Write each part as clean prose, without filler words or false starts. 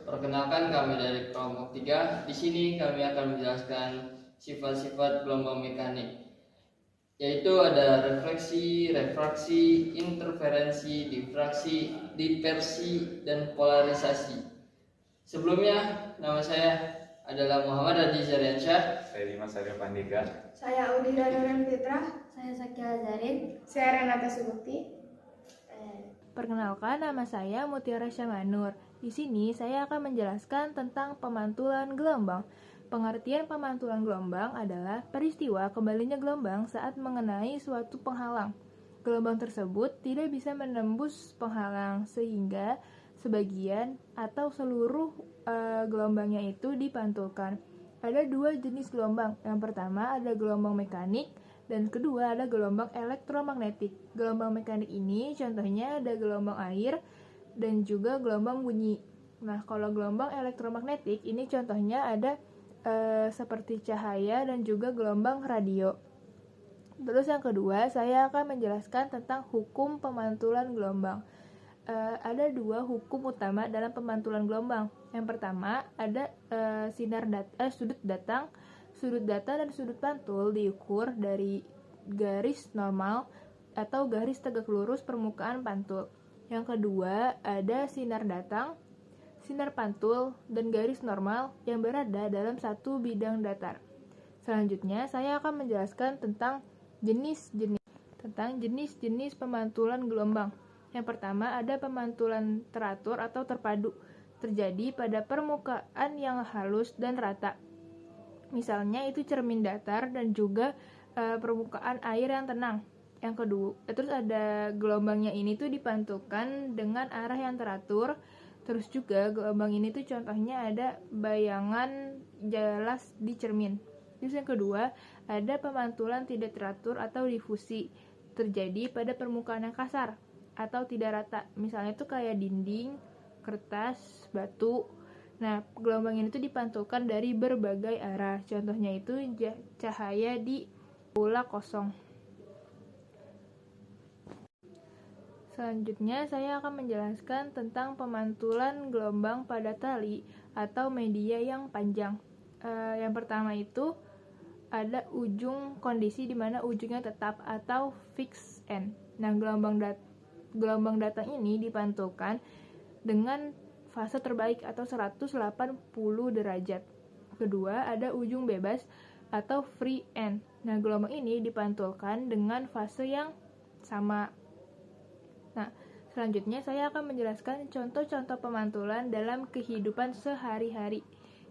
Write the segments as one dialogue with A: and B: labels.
A: Perkenalkan, kami dari kelompok 3. Di sini kami akan menjelaskan sifat-sifat gelombang mekanik, yaitu ada refleksi, refraksi, interferensi, difraksi, dispersi, dan polarisasi. Sebelumnya, nama saya adalah Muhammad Adi Zariansyah.
B: Saya Dimas Arya Pandega.
C: Saya Udira Nuran Fitra.
D: Saya Sakila Zarin.
C: Saya Renata Subukti.
E: Perkenalkan, nama saya Mutiara Syamanur. Di sini saya akan menjelaskan tentang pemantulan gelombang. Pengertian pemantulan gelombang adalah peristiwa kembalinya gelombang saat mengenai suatu penghalang. Gelombang tersebut tidak bisa menembus penghalang sehingga sebagian atau seluruh gelombangnya itu dipantulkan. Ada dua jenis gelombang. Yang pertama ada gelombang mekanik, dan kedua ada gelombang elektromagnetik. Gelombang mekanik ini contohnya ada gelombang air dan juga gelombang bunyi. Nah, kalau gelombang elektromagnetik ini contohnya ada seperti cahaya dan juga gelombang radio. Terus yang kedua, saya akan menjelaskan tentang hukum pemantulan gelombang. Ada dua hukum utama dalam pemantulan gelombang. Yang pertama ada sudut datang dan sudut pantul diukur dari garis normal atau garis tegak lurus permukaan pantul. Yang kedua ada sinar datang, sinar pantul, dan garis normal yang berada dalam satu bidang datar. Selanjutnya saya akan menjelaskan tentang jenis-jenis pemantulan gelombang. Yang pertama ada pemantulan teratur atau terpadu, terjadi pada permukaan yang halus dan rata. Misalnya itu cermin datar dan juga permukaan air yang tenang. Yang kedua, terus ada gelombangnya ini tuh dipantulkan dengan arah yang teratur. Terus juga gelombang ini tuh contohnya ada bayangan jelas di cermin. Terus yang kedua, ada pemantulan tidak teratur atau difusi, terjadi pada permukaan yang kasar atau tidak rata. Misalnya itu kayak dinding, kertas, batu. Nah, gelombang ini tuh dipantulkan dari berbagai arah. Contohnya itu cahaya di bola kosong. Selanjutnya, saya akan menjelaskan tentang pemantulan gelombang pada tali atau media yang panjang. Yang pertama itu ada ujung kondisi di mana ujungnya tetap atau fixed end. Nah, gelombang datang ini dipantulkan dengan fase terbaik atau 180 derajat. Kedua, ada ujung bebas atau free end. Nah, gelombang ini dipantulkan dengan fase yang sama. Nah, selanjutnya saya akan menjelaskan contoh-contoh pemantulan dalam kehidupan sehari-hari.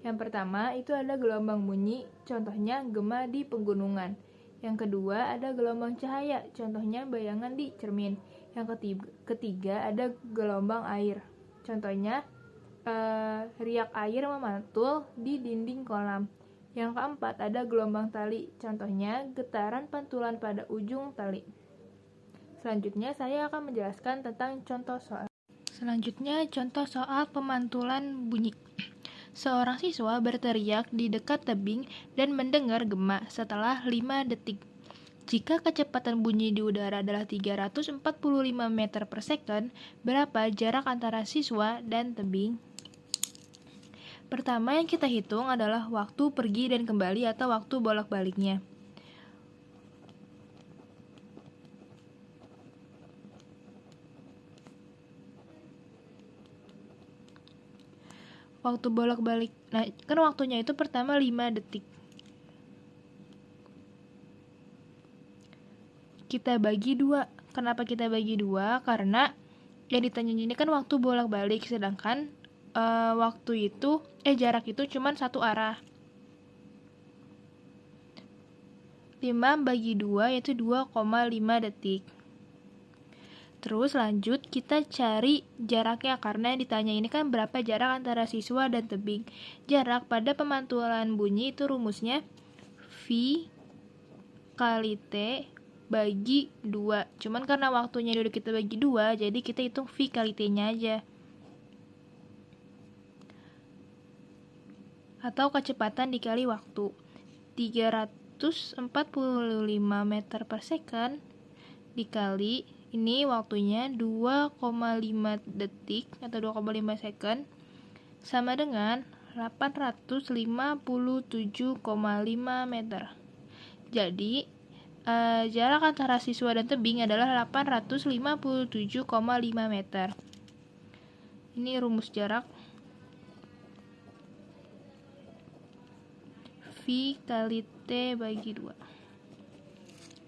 E: Yang pertama, itu ada gelombang bunyi, contohnya gema di pegunungan. Yang kedua, ada gelombang cahaya, contohnya bayangan di cermin. Yang ketiga ada gelombang air. Contohnya, riak air memantul di dinding kolam. Yang keempat ada gelombang tali, contohnya getaran pantulan pada ujung tali. Selanjutnya saya akan menjelaskan tentang contoh soal pemantulan bunyi. Seorang siswa berteriak di dekat tebing dan mendengar gema setelah 5 detik. Jika kecepatan bunyi di udara adalah 345 meter per second, berapa jarak antara siswa dan tebing? Pertama yang kita hitung adalah waktu pergi dan kembali atau waktu bolak-baliknya. Waktu bolak-balik, nah kan waktunya itu pertama 5 detik. Kita bagi 2. Kenapa kita bagi 2? Karena yang ditanya ini kan waktu bolak-balik, sedangkan jarak itu cuma satu arah. 5 bagi 2 yaitu 2,5 detik. Terus lanjut kita cari jaraknya, karena yang ditanya ini kan berapa jarak antara siswa dan tebing. Jarak pada pemantulan bunyi itu rumusnya V kali T bagi 2. Cuman karena waktunya udah kita bagi 2, jadi kita hitung V kali T-nya aja. Atau kecepatan dikali waktu. 345 meter per second dikali ini waktunya 2,5 detik atau 2,5 second sama dengan 857,5 meter. Jadi, jarak antara siswa dan tebing adalah 857,5 meter. Ini rumus jarak. V kali T bagi 2.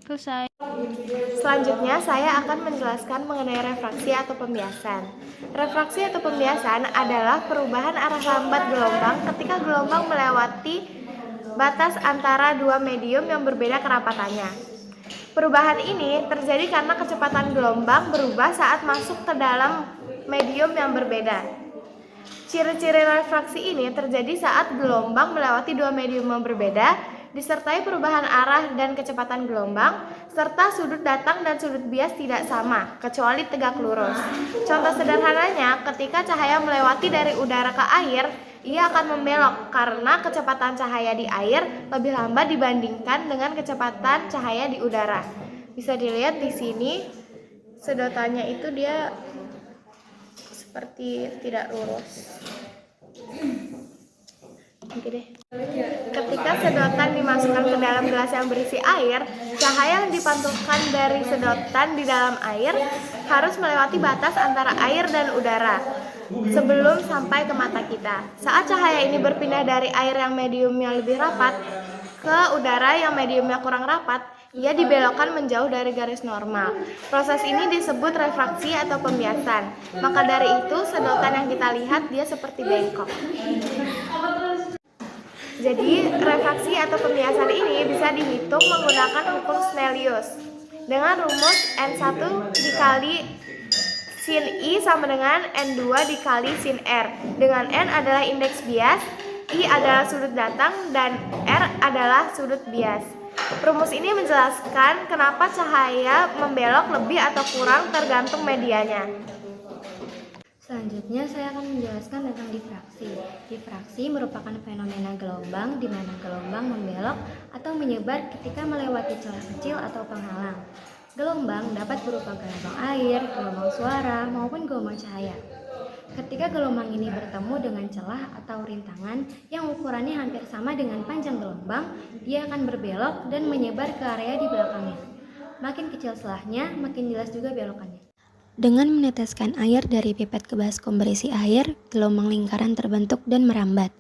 E: Selesai.
C: Selanjutnya, saya akan menjelaskan mengenai refraksi atau pembiasan. Refraksi atau pembiasan adalah perubahan arah lambat gelombang ketika gelombang melewati batas antara dua medium yang berbeda kerapatannya. Perubahan ini terjadi karena kecepatan gelombang berubah saat masuk ke dalam medium yang berbeda. Ciri-ciri refraksi ini terjadi saat gelombang melewati dua medium yang berbeda, disertai perubahan arah dan kecepatan gelombang, serta sudut datang dan sudut bias tidak sama, kecuali tegak lurus. Contoh sederhananya, ketika cahaya melewati dari udara ke air, ia akan membelok karena kecepatan cahaya di air lebih lambat dibandingkan dengan kecepatan cahaya di udara. Bisa dilihat di sini, sedotannya itu dia seperti tidak lurus. Ketika sedotan dimasukkan ke dalam gelas yang berisi air, cahaya yang dipantulkan dari sedotan di dalam air harus melewati batas antara air dan udara sebelum sampai ke mata kita. Saat cahaya ini berpindah dari air yang mediumnya lebih rapat ke udara yang mediumnya kurang rapat, ia dibelokkan menjauh dari garis normal. Proses ini disebut refraksi atau pembiasan. Maka dari itu, sedotan yang kita lihat dia seperti bengkok. Jadi, refraksi atau pembiasan ini bisa dihitung menggunakan hukum Snellius dengan rumus N1 dikali sin I sama dengan N2 dikali sin R, dengan N adalah indeks bias, I adalah sudut datang, dan R adalah sudut bias. Rumus ini menjelaskan kenapa cahaya membelok lebih atau kurang tergantung medianya.
D: Selanjutnya saya akan menjelaskan tentang difraksi. Difraksi merupakan fenomena gelombang di mana gelombang membelok atau menyebar ketika melewati celah kecil atau penghalang. Gelombang dapat berupa gelombang air, gelombang suara, maupun gelombang cahaya. Ketika gelombang ini bertemu dengan celah atau rintangan yang ukurannya hampir sama dengan panjang gelombang, dia akan berbelok dan menyebar ke area di belakangnya. Makin kecil celahnya, makin jelas juga belokannya. Dengan meneteskan air dari pipet ke baskom berisi air, gelombang lingkaran terbentuk dan merambat.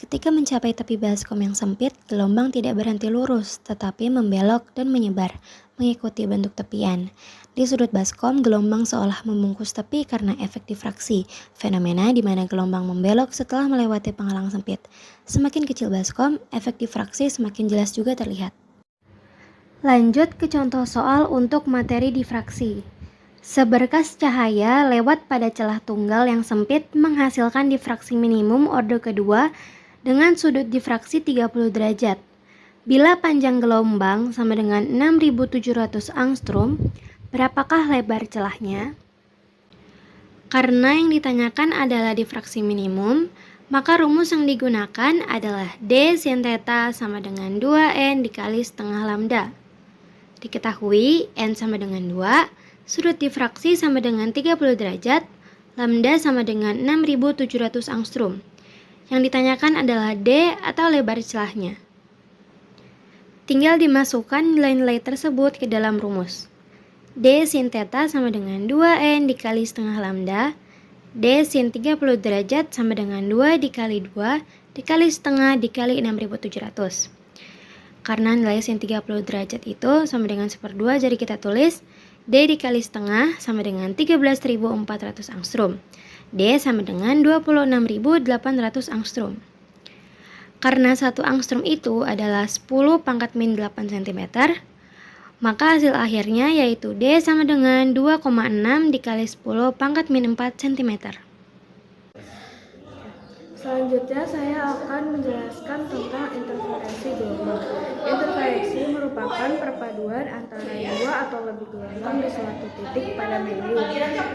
D: Ketika mencapai tepi baskom yang sempit, gelombang tidak berhenti lurus, tetapi membelok dan menyebar, mengikuti bentuk tepian. Di sudut baskom, gelombang seolah membungkus tepi karena efek difraksi, fenomena di mana gelombang membelok setelah melewati penghalang sempit. Semakin kecil baskom, efek difraksi semakin jelas juga terlihat. Lanjut ke contoh soal untuk materi difraksi. Seberkas cahaya lewat pada celah tunggal yang sempit menghasilkan difraksi minimum orde kedua dengan sudut difraksi 30 derajat. Bila panjang gelombang sama dengan 6700 angstrom, berapakah lebar celahnya? Karena yang ditanyakan adalah difraksi minimum, maka rumus yang digunakan adalah D sin theta sama dengan 2N dikali setengah lambda. Diketahui N sama dengan 2, sudut difraksi sama dengan 30 derajat, lambda sama dengan 6700 angstrom. Yang ditanyakan adalah D atau lebar celahnya. Tinggal dimasukkan nilai-nilai tersebut ke dalam rumus. D sin theta sama dengan 2N dikali setengah lambda, D sin 30 derajat sama dengan 2 dikali 2 dikali setengah dikali 6700. Karena nilai sin 30 derajat itu sama dengan 1/2, jadi kita tulis D dikali setengah sama dengan 13.400 angstrom. D sama dengan 26.800 angstrom. Karena 1 angstrom itu adalah 10 pangkat min 8 cm, maka hasil akhirnya yaitu D sama dengan 2,6 dikali 10 pangkat min 4 cm.
C: Selanjutnya saya akan menjelaskan tentang interferensi gelombang. Interferensi merupakan perpaduan antara dua atau lebih gelombang di suatu titik pada medium.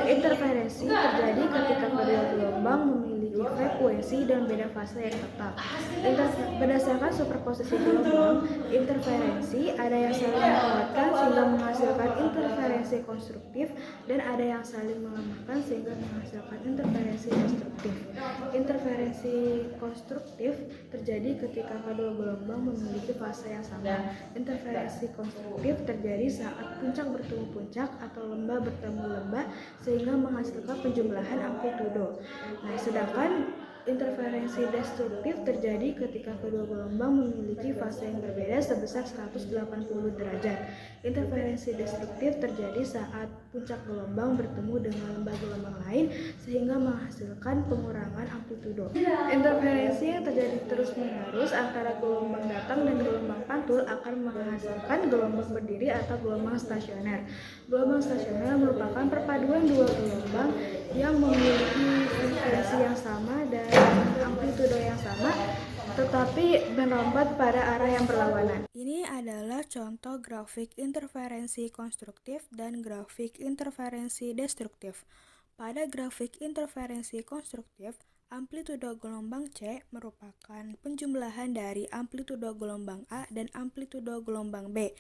C: Interferensi terjadi ketika kedua gelombang memiliki fase
F: frekuensi dan beda fase yang tetap. Berdasarkan superposisi gelombang interferensi, ada yang saling menguatkan sehingga menghasilkan interferensi konstruktif, dan ada yang saling melemahkan sehingga menghasilkan interferensi destruktif. Interferensi konstruktif terjadi ketika kedua gelombang memiliki fase yang sama. Interferensi konstruktif terjadi saat puncak bertemu puncak atau lembah bertemu lembah sehingga menghasilkan penjumlahan amplitudo. Nah, sedangkan interferensi destruktif terjadi ketika kedua gelombang memiliki fase yang berbeda sebesar 180 derajat. Interferensi destruktif terjadi saat puncak gelombang bertemu dengan lembah gelombang lain sehingga menghasilkan pengurangan amplitudo. Interferensi yang terjadi terus-menerus antara gelombang datang dan gelombang pantul akan menghasilkan gelombang berdiri atau gelombang stasioner. Gelombang stasioner merupakan perpaduan dua gelombang yang memiliki frekuensi yang sama dan amplitudo yang sama, tetapi merambat pada arah yang berlawanan. Ini adalah contoh grafik interferensi konstruktif dan grafik interferensi destruktif. Pada grafik interferensi konstruktif, amplitudo gelombang C merupakan penjumlahan dari amplitudo gelombang A dan amplitudo gelombang B.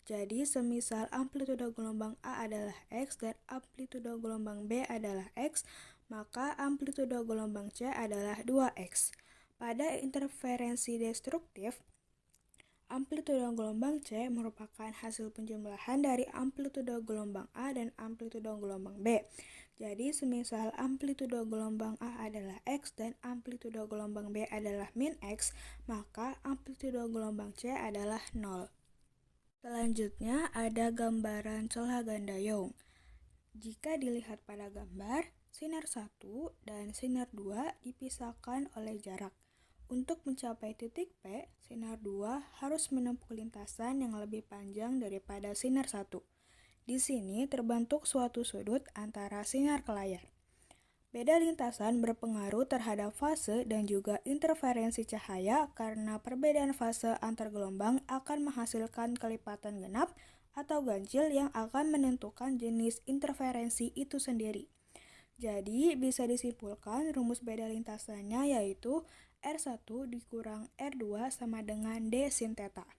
F: Jadi, semisal amplitudo gelombang A adalah X dan amplitudo gelombang B adalah X, maka amplitudo gelombang C adalah 2X. Pada interferensi destruktif, amplitudo gelombang C merupakan hasil penjumlahan dari amplitudo gelombang A dan amplitudo gelombang B. Jadi, semisal amplitudo gelombang A adalah X dan amplitudo gelombang B adalah min X, maka amplitudo gelombang C adalah 0. Selanjutnya ada gambaran celah ganda Young. Jika dilihat pada gambar, sinar 1 dan sinar 2 dipisahkan oleh jarak. Untuk mencapai titik P, sinar 2 harus menempuh lintasan yang lebih panjang daripada sinar 1. Di sini terbentuk suatu sudut antara sinar ke layar. Beda lintasan berpengaruh terhadap fase dan juga interferensi cahaya karena perbedaan fase antar gelombang akan menghasilkan kelipatan genap atau ganjil yang akan menentukan jenis interferensi itu sendiri. Jadi, bisa disimpulkan rumus beda lintasannya yaitu R1 dikurang R2 sama dengan D sin theta.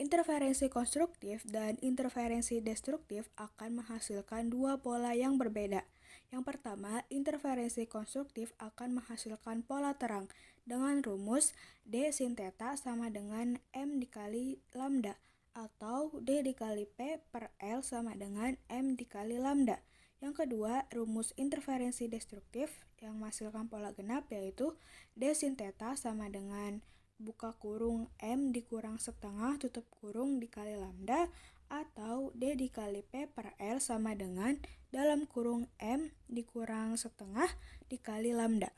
F: Interferensi konstruktif dan interferensi destruktif akan menghasilkan dua pola yang berbeda. Yang pertama, interferensi konstruktif akan menghasilkan pola terang dengan rumus D sin theta sama dengan M dikali lambda atau D dikali P per L sama dengan M dikali lambda. Yang kedua, rumus interferensi destruktif yang menghasilkan pola genap yaitu D sin theta sama dengan buka kurung M dikurang setengah tutup kurung dikali lambda atau D dikali P per L sama dengan dalam kurung M dikurang setengah dikali lambda.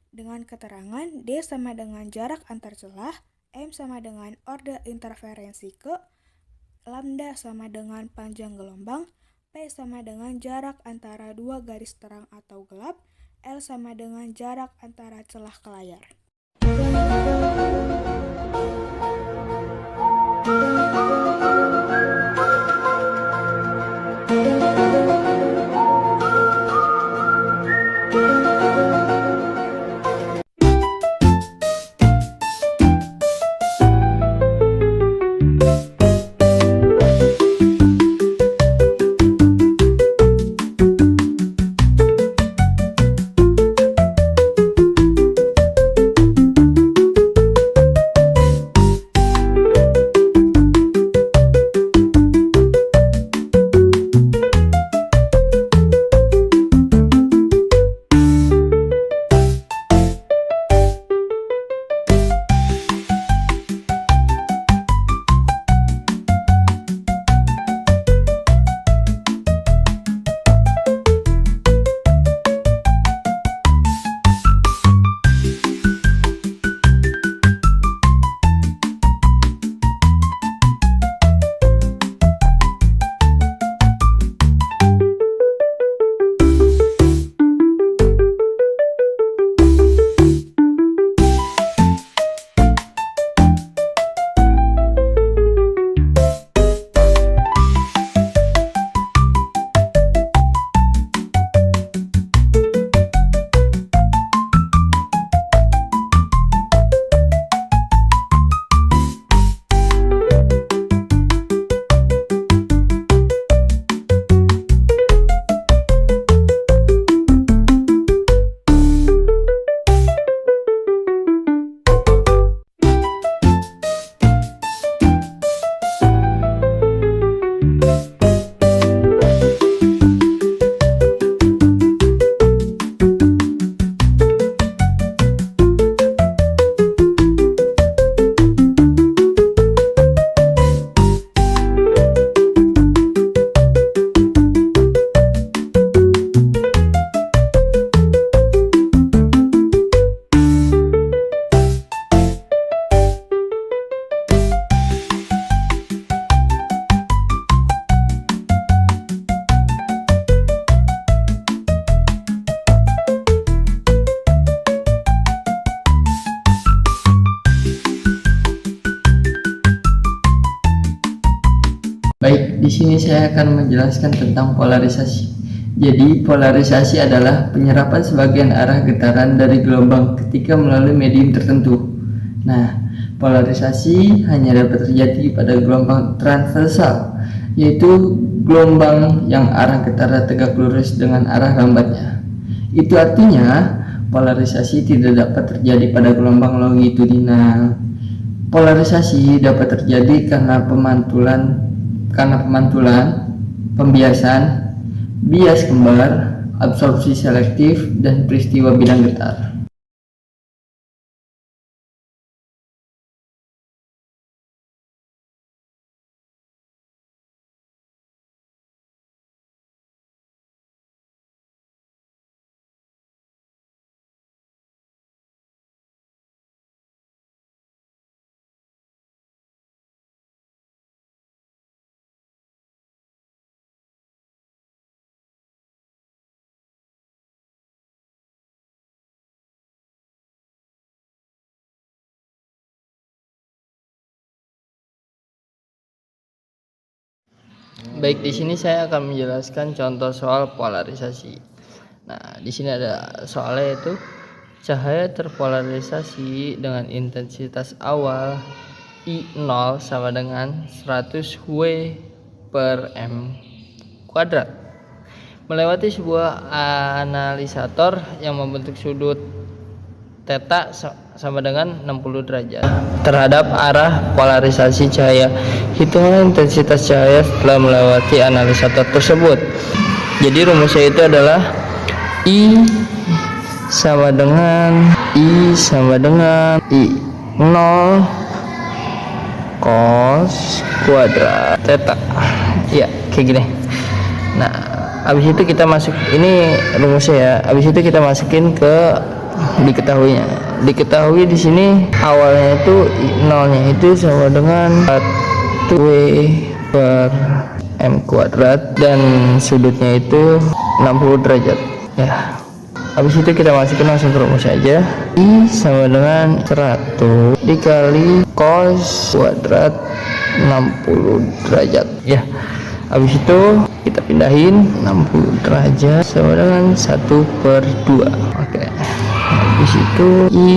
F: Dengan keterangan D sama dengan jarak antar celah, M sama dengan orde interferensi ke, lambda sama dengan panjang gelombang, P sama dengan jarak antara dua garis terang atau gelap, L sama dengan jarak antara celah ke layar.
A: sini saya akan menjelaskan tentang polarisasi. Jadi, polarisasi adalah penyerapan sebagian arah getaran dari gelombang ketika melalui medium tertentu. Nah, polarisasi hanya dapat terjadi pada gelombang transversal, yaitu gelombang yang arah getaran tegak lurus dengan arah lambatnya. Itu artinya polarisasi tidak dapat terjadi pada gelombang longitudinal. Polarisasi dapat terjadi karena pemantulan, pembiasan, bias kembar, absorpsi selektif, dan peristiwa bidang getar. Baik, di sini saya akan menjelaskan contoh soal polarisasi. Nah, di sini ada soalnya, yaitu cahaya terpolarisasi dengan intensitas awal I0 sama dengan 100 W per M kuadrat melewati sebuah analisator yang membentuk sudut theta sama dengan 60 derajat terhadap arah polarisasi cahaya. Hitungan intensitas cahaya setelah melewati analisator tersebut. Jadi rumusnya itu adalah I sama dengan I0 cos kuadrat theta. Ya, kayak gini. Nah, habis itu kita masuk, ini rumusnya ya. Habis itu kita masukin ke diketahui di sini awalnya itu nolnya itu sama dengan 1 W per M kuadrat dan sudutnya itu 60 derajat ya. Habis itu kita masukin langsung ke rumus aja. I sama dengan 100 dikali cos kuadrat 60 derajat ya. Habis itu kita pindahin 60 derajat sama dengan 1/2. Oke. Habis itu I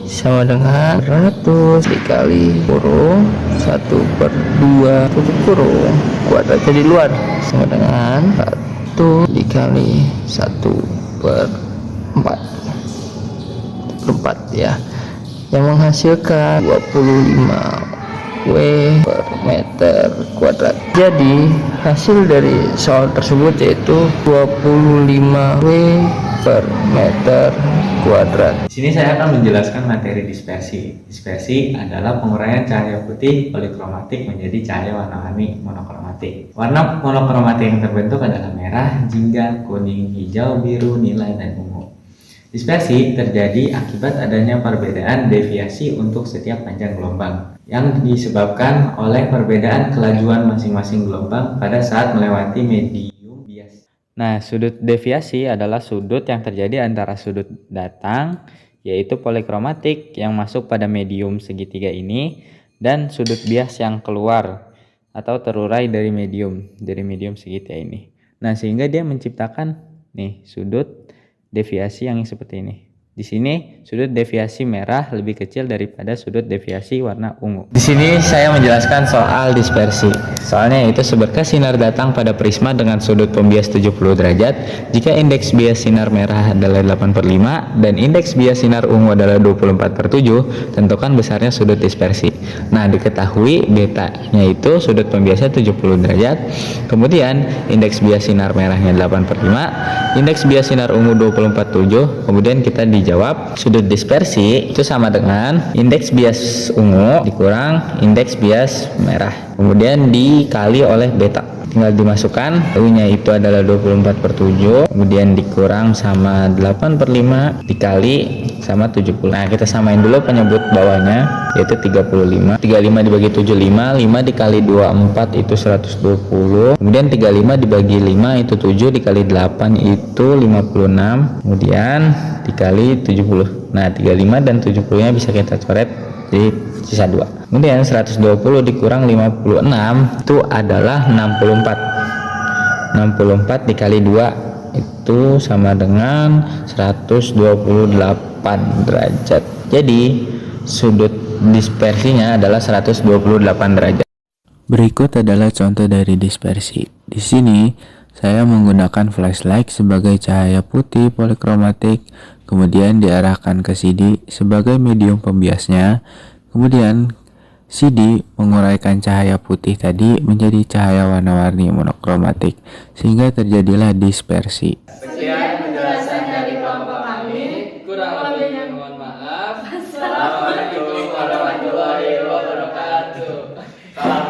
A: sama dengan 100 dikali kurung 1/2 tutup kurung kuadrat jadi luar sama dengan 1 dikali 1/4 ya, yang menghasilkan 25 W per meter kuadrat. Jadi hasil dari soal tersebut yaitu 25 W per meter kuadrat.
B: Di sini saya akan menjelaskan materi dispersi. Dispersi adalah penguraian cahaya putih polikromatik menjadi cahaya warna-warni monokromatik. Warna monokromatik yang terbentuk adalah merah, jingga, kuning, hijau, biru, nilai, dan ungu. Dispersi terjadi akibat adanya perbedaan deviasi untuk setiap panjang gelombang yang disebabkan oleh perbedaan kelajuan masing-masing gelombang pada saat melewati medium bias. Nah, sudut deviasi adalah sudut yang terjadi antara sudut datang, yaitu polikromatik yang masuk pada medium segitiga ini, dan sudut bias yang keluar atau terurai dari medium segitiga ini. Nah, sehingga dia menciptakan nih sudut deviasi yang seperti ini. Di sini sudut deviasi merah lebih kecil daripada sudut deviasi warna ungu. Di sini saya menjelaskan soal dispersi. Soalnya itu seberkas sinar datang pada prisma dengan sudut pembias 70 derajat, jika indeks bias sinar merah adalah 8/5 dan indeks bias sinar ungu adalah 24/7, tentukan besarnya sudut dispersi. Nah, diketahui betanya itu sudut pembiasnya 70 derajat, kemudian indeks bias sinar merahnya 8/5, indeks bias sinar ungu 24/7, kemudian kita dijawab sudut dispersi itu sama dengan indeks bias ungu dikurang indeks bias merah, kemudian dikali oleh beta. Tinggal dimasukkan, U-nya itu adalah 24/7, kemudian dikurang sama 8/5 dikali sama 70. Nah, kita samain dulu penyebut bawahnya, yaitu 35. 35 dibagi 75, 5 dikali 24 itu 120. Kemudian 35 dibagi 5 itu 7, dikali 8 itu 56, kemudian dikali 70. Nah, 35 dan 70-nya bisa kita coret di sisa 2. Kemudian 120 dikurang 56 itu adalah 64. 64 dikali 2 itu sama dengan 128 derajat. Jadi sudut dispersinya adalah 128 derajat. Berikut adalah contoh dari dispersi. Di sini saya menggunakan flashlight sebagai cahaya putih polikromatik, kemudian diarahkan ke CD sebagai medium pembiasnya. Kemudian CD menguraikan cahaya putih tadi menjadi cahaya warna-warni monokromatik, sehingga terjadilah dispersi.
A: Sekian penjelasan dari kelompok kami. Kurang lebihnya mohon maaf. Assalamualaikum warahmatullahi wabarakatuh.